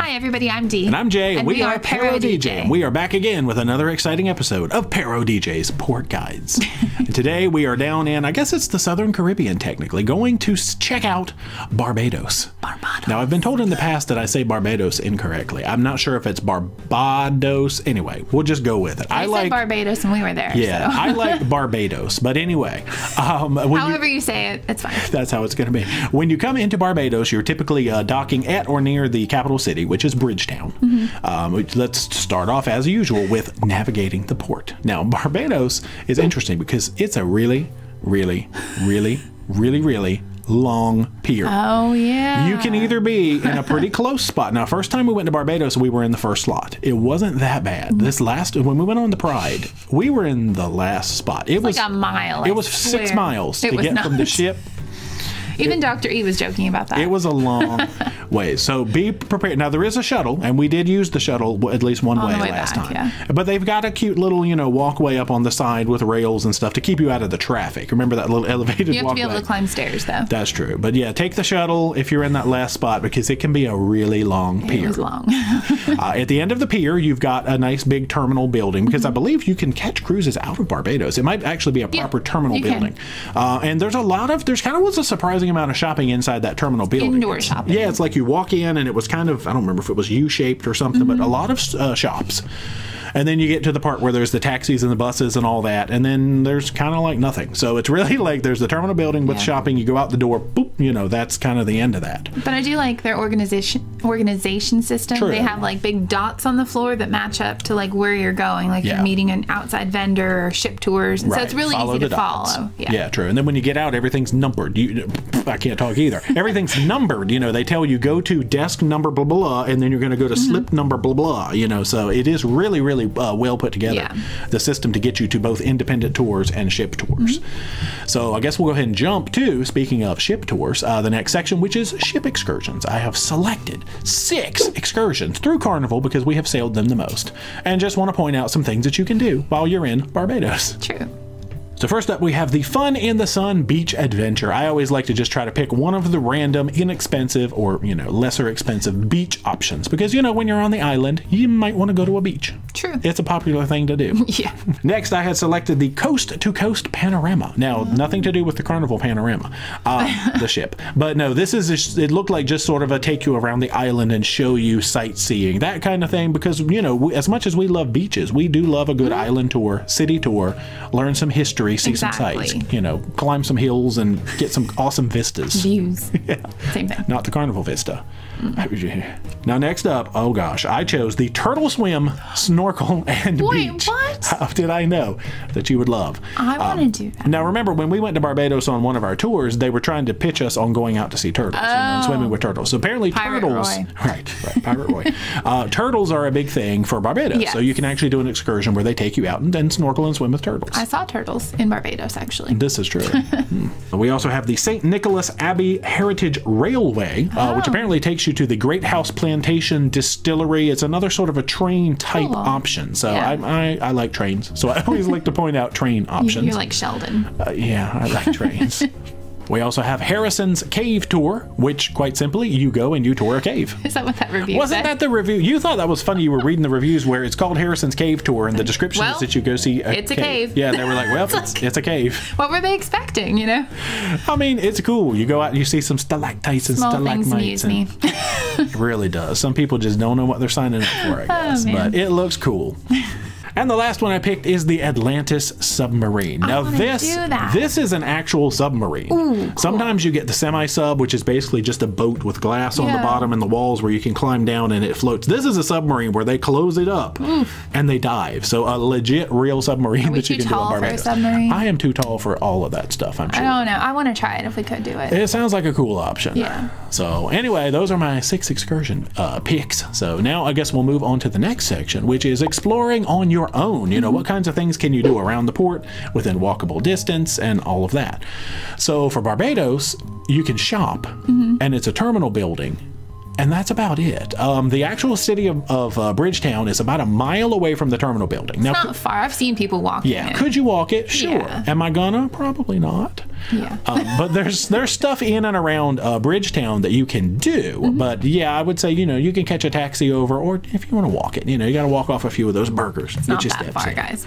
Hi, everybody. I'm Dee. And I'm Jay. And we are ParoDeeJay. We are back again with another exciting episode of ParoDeeJay's Port Guides. And today we are down in, I guess it's the Southern Caribbean, technically, going to check out Barbados. Barbados. Now, I've been told in the past that I say Barbados incorrectly. I'm not sure if it's Barbados. Anyway, we'll just go with it. I said Barbados and we were there. Yeah, so. I like Barbados. But anyway. However you say it, it's fine. That's how it's going to be. When you come into Barbados, you're typically docking at or near the capital city, which is Bridgetown. Let's start off as usual with navigating the port. Now, Barbados is interesting because it's a really long pier. Oh, yeah. You can either be in a pretty close spot. Now, first time we went to Barbados, we were in the first slot. It wasn't that bad. When we went on the Pride, we were in the last spot. It was like a mile. It was 6 miles to get from the ship. Even Dr. E was joking about that. It was a long way. So be prepared. Now, there is a shuttle, and we did use the shuttle at least one way last time. Yeah. But they've got a cute little, walkway up on the side with rails and stuff to keep you out of the traffic. Remember that little elevated walkway? You have to be able to climb stairs, though. That's true. But yeah, take the shuttle if you're in that last spot because it can be a really long pier. It was long. At the end of the pier, you've got a nice big terminal building because I believe you can catch cruises out of Barbados. It might actually be a proper terminal building. And there's kind of was a surprising amount of shopping inside that terminal building. Indoor shopping. Yeah, it's like you walk in and it was kind of, I don't remember if it was U-shaped or something, but a lot of shops. And then you get to the part where there's the taxis and the buses and all that, and then there's kind of like nothing. So it's really like there's the terminal building with shopping. You go out the door, boop, that's kind of the end of that. But I do like their organization system. True. They have like big dots on the floor that match up to like where you're going. Like you're meeting an outside vendor or ship tours, and so it's really easy to follow. Yeah, true. And then when you get out, everything's numbered. I can't talk either. Everything's numbered. They tell you go to desk number blah blah, and then you're going to go to slip number blah blah. So it is really well put together, the system to get you to both independent tours and ship tours. So I guess we'll go ahead and jump to, speaking of ship tours, the next section, which is ship excursions. I have selected 6 excursions through Carnival because we have sailed them the most, and just want to point out some things that you can do while you're in Barbados. True. So first up, we have the Fun in the Sun Beach Adventure. I always like to just try to pick one of the random, inexpensive, or, lesser expensive beach options. Because, when you're on the island, you might want to go to a beach. True. It's a popular thing to do. Yeah. Next, I had selected the Coast to Coast Panorama. Now, nothing to do with the Carnival Panorama, the ship. But no, this is, it looked like just sort of a take you around the island and show you sightseeing, that kind of thing. Because, as much as we love beaches, we do love a good island tour, city tour, learn some history, see some sights, climb some hills and get some awesome vistas. Views. Same thing. Not the Carnival Vista. Now, next up, oh gosh, I chose the Turtle Swim, Snorkel, and Beach. Wait, what? How did I know that you would love? I want to do that. Now, remember, when we went to Barbados on one of our tours, they were trying to pitch us on going out to see turtles, and swimming with turtles. So apparently turtles... Right, Pirate Roy. Turtles are a big thing for Barbados. Yes. So you can actually do an excursion where they take you out and then snorkel and swim with turtles. I saw turtles in Barbados, actually. This is true. We also have the St. Nicholas Abbey Heritage Railway, which apparently takes you to the Great House Plantation Distillery. It's another sort of a train type option. So I like trains. So I always like to point out train options. You're like Sheldon. Yeah, I like trains. We also have Harrison's Cave Tour, which, quite simply, you go and you tour a cave. Is that what that review Wasn't said? that the review? You thought that was funny. You were reading the reviews where it's called Harrison's Cave Tour, and the description is that you go see a cave. Yeah, they were like, well, it's a cave. What were they expecting, I mean, it's cool. You go out and you see some stalactites and stalagmites. Small things amuse me. It really does. Some people just don't know what they're signing up for, I guess. But it looks cool. And the last one I picked is the Atlantis submarine. Now this is an actual submarine. Ooh, cool. Sometimes you get the semi-sub, which is basically just a boat with glass on the bottom and the walls where you can climb down and it floats. This is a submarine where they close it up and they dive. So a legit real submarine that you can do in Barbados. For a submarine? I am too tall for all of that stuff, I'm sure. I don't know. I want to try it if we could do it. It sounds like a cool option. Yeah. So anyway, those are my 6 excursion picks. So now I guess we'll move on to the next section, which is exploring on your own. What kinds of things can you do around the port within walkable distance and all of that. So for Barbados, you can shop and it's a terminal building. And that's about it. The actual city of Bridgetown is about a mile away from the terminal building. It's not far. I've seen people walking it. Could you walk it? Sure. Am I gonna? Probably not. Yeah. But there's stuff in and around Bridgetown that you can do. But yeah, I would say, you know, you can catch a taxi over, or if you want to walk it, you know, you got to walk off a few of those burgers. It's not that far, guys.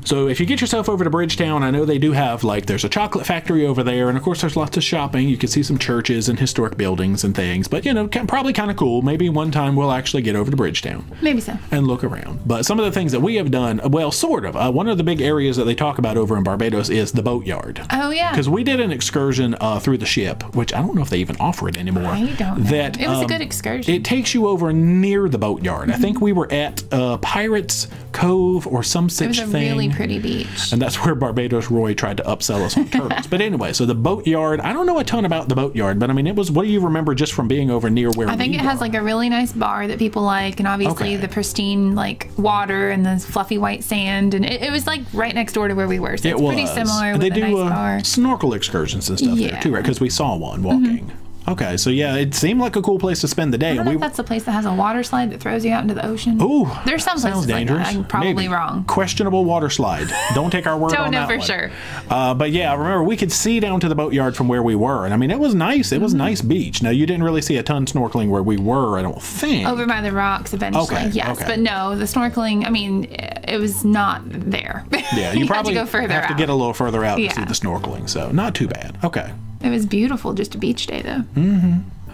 So if you get yourself over to Bridgetown, I know they do have, like, there's a chocolate factory over there, and of course there's lots of shopping. You can see some churches and historic buildings and things, but you know, probably kind of cool. Maybe one time we'll actually get over to Bridgetown. Maybe so. And look around. But some of the things that we have done, well, sort of. One of the big areas that they talk about over in Barbados is the boatyard. Oh, yeah. Because we did an excursion through the ship, which I don't know if they even offer it anymore. I don't know. That, it was a good excursion. It takes you over near the boatyard. I think we were at Pirates Cove or some such thing. It was a really pretty beach. And that's where Barbados Roy tried to upsell us on turtles. But anyway, so the boatyard, I don't know a ton about the boatyard, but I mean, it was, what do you remember just from being over near where I think it has like a really nice bar that people like, and obviously the pristine like water and the fluffy white sand, and it was like right next door to where we were, so it's pretty similar with a nice bar. Snorkel excursions and stuff there too, right? Because we saw one walking. Okay, so yeah, it seemed like a cool place to spend the day. I don't know if that's the place that has a water slide that throws you out into the ocean. Oh, there's some places dangerous. Like that. I'm probably wrong. Questionable water slide. Don't take our word on that one. Don't know for sure. But yeah, I remember we could see down to the boatyard from where we were, and I mean, it was nice. It was a nice beach. Now, you didn't really see a ton snorkeling where we were, I don't think. Over by the rocks eventually, yes. But no, the snorkeling, I mean, it was not there. Yeah, you probably have to go further have to get a little further out to see the snorkeling, so not too bad. Okay. It was beautiful, just a beach day, though.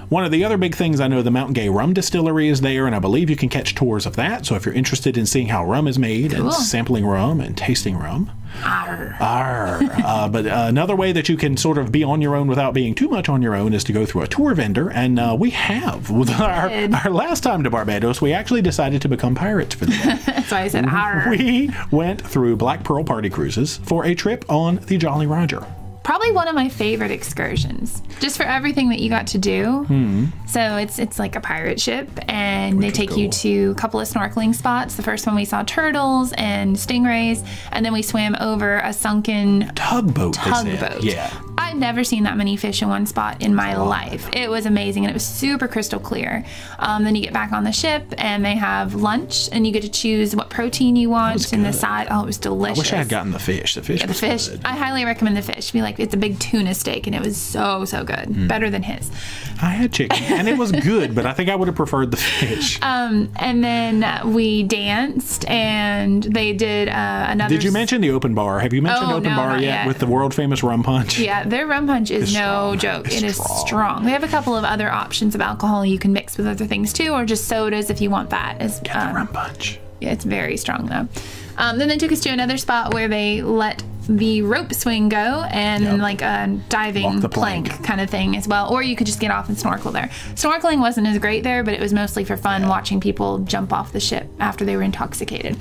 One of the other big things, I know the Mountain Gay Rum Distillery is there, and I believe you can catch tours of that. So if you're interested in seeing how rum is made and sampling rum and tasting rum. But another way that you can sort of be on your own without being too much on your own is to go through a tour vendor, and we have. With our last time to Barbados, we actually decided to become pirates for the day. That's why I said arr. We went through Black Pearl Party Cruises for a trip on the Jolly Roger. Probably one of my favorite excursions, just for everything that you got to do. So it's like a pirate ship, and they take you to a couple of snorkeling spots. The first one we saw turtles and stingrays, and then we swam over a sunken tugboat. Yeah. I'd never seen that many fish in one spot in my life. It was amazing, and it was super crystal clear. Then you get back on the ship, and they have lunch, and you get to choose what protein you want and the side. Oh, it was delicious. I wish I had gotten the fish. The fish was good. I highly recommend the fish. It's a big tuna steak, and it was so good. Better than his. I had chicken, and it was good, but I think I would have preferred the fish. And then we danced, and they did another. Did you mention the open bar? Have you mentioned open bar yet with the world famous rum punch? Yeah, their rum punch is no joke. It is strong. They have a couple of other options of alcohol you can mix with other things too, or just sodas if you want that. Get the rum punch. Yeah, it's very strong though. Then they took us to another spot where they let the rope swing go, and then like a diving plank kind of thing as well, or you could just get off and snorkel there. Snorkeling wasn't as great there, but it was mostly for fun, watching people jump off the ship after they were intoxicated.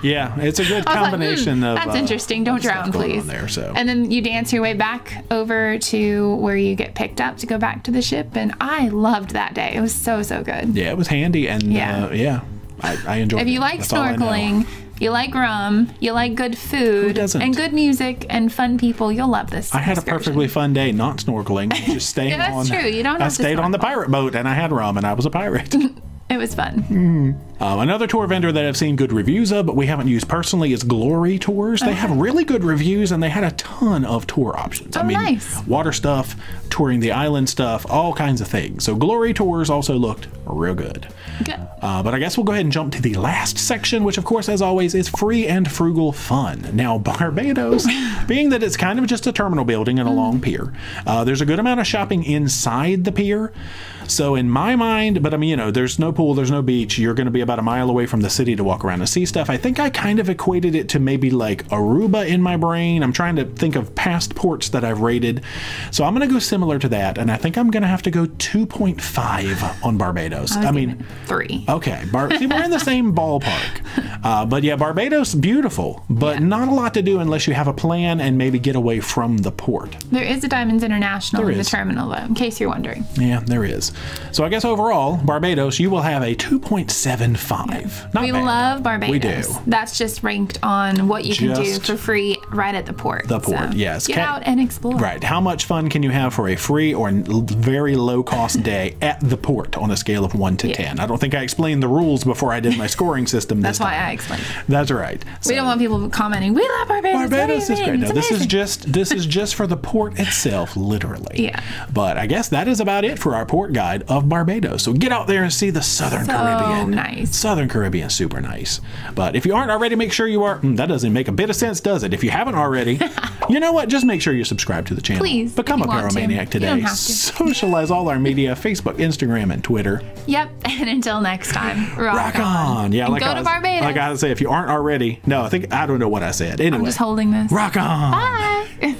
Yeah, it's a good combination of that's interesting. Don't drown, please. And then you dance your way back over to where you get picked up to go back to the ship, and I loved that day. It was so good. Yeah, it was handy, and I enjoyed it. If you like snorkeling, you like rum, you like good food, and good music, and fun people, you'll love this. I had a perfectly fun day not snorkeling, just staying on. That's true. You don't have I stayed on the pirate boat, and I had rum, and I was a pirate. It was fun. Another tour vendor that I've seen good reviews of, but we haven't used personally, is Glory Tours. They have really good reviews, and they had a ton of tour options. I mean, nice. Water stuff, touring the island stuff, all kinds of things. So Glory Tours also looked real good. But I guess we'll go ahead and jump to the last section, which of course, as always, is free and frugal fun. Now, Barbados, being that it's kind of just a terminal building and a long pier, there's a good amount of shopping inside the pier. So in my mind, but I mean, you know, there's no pool, there's no beach. You're going to be about a mile away from the city to walk around and see stuff. I think I kind of equated it to maybe like Aruba in my brain. I'm trying to think of past ports that I've rated. So I'm going to go similar to that. And I think I'm going to have to go 2.5 on Barbados. I mean, 3. Okay. See, we're in the same ballpark. But yeah, Barbados, beautiful, but not a lot to do unless you have a plan and maybe get away from the port. There is a Diamonds International in the terminal, though, in case you're wondering. Yeah, there is. So I guess overall, Barbados, you will have a 2.75. Not we bad. love Barbados. We do. That's just ranked on what you can do for free right at the port. The port, yes. Get out and explore. Right. How much fun can you have for a free or very low-cost day at the port on a scale of of 1 to 10. I don't think I explained the rules before I did my scoring system. That's why I explained. That's right. We don't want people commenting, we love Barbados. Barbados is great. No, this is just for the port itself, literally. Yeah. But I guess that is about it for our port guide of Barbados. So get out there and see the Southern Caribbean. Nice. Southern Caribbean, super nice. But if you aren't already, make sure you are. That doesn't make a bit of sense, does it? If you haven't already, you know what? Just make sure you subscribe to the channel. Please. Become a Pyromaniac today. Socialize all our media, Facebook, Instagram, and Twitter. Yep. And until next time, rock on. Yeah, like go to Barbados. Like I say, if you aren't already, no, I don't know what I said. Anyway. I'm just holding this. Rock on. Bye.